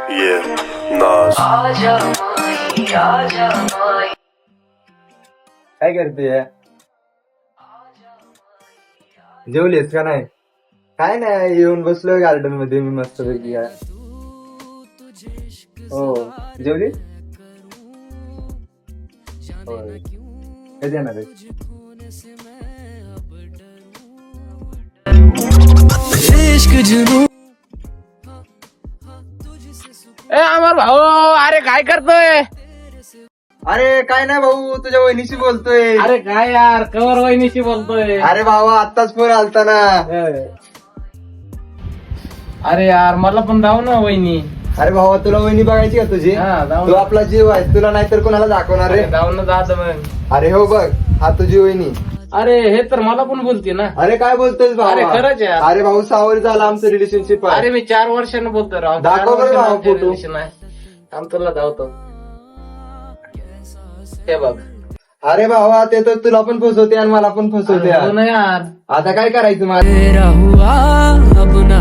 Yeah, Nas. काय करते? जेवलीस का नाही? काय नाही, येऊन बसलोय गार्डन मध्ये मी मस्त पैकी. काय हो, जेवली? होय. कधी येणार आहे? ए अमर भाऊ, अरे काय करतोय? अरे काय नाही भाऊ, तुझ्या वहिनीशी बोलतोय. अरे काय यार, कवर वहिनीशी बोलतोय. अरे भावा, आत्ताच फोन आलता ना. अरे यार, मला पण जाऊ ना वहिनी. अरे भावा, तुला वहिनी बघायची का तुझी? हा, जाऊ तू ना. आपला जीव आहे, तुला नाहीतर कोणाला दाखवणार रे? जाऊ ना जात मग. अरे हो बघ, हा तुझी वहिनी. अरे हे तर मला पण बोलते ना. अरे काय बोलतोय अरे भावा? खरंच यार. अरे भाऊ, 6 वर्ष झालं आमचं रिलेशनशिप आहे. अरे मी 4 वर्षानं बोलतोय राव. दाखव 4 बरं वर्षानं भाऊ आमचं फोटो. relation आहे. थांब तुला धावतो. हे बघ. अरे भावा, ते तर तुला पण फसवते आणि मला पण फसवते अरे हो यार. ना यार. आता काय करायचं मला? तेरा हुआ अब ना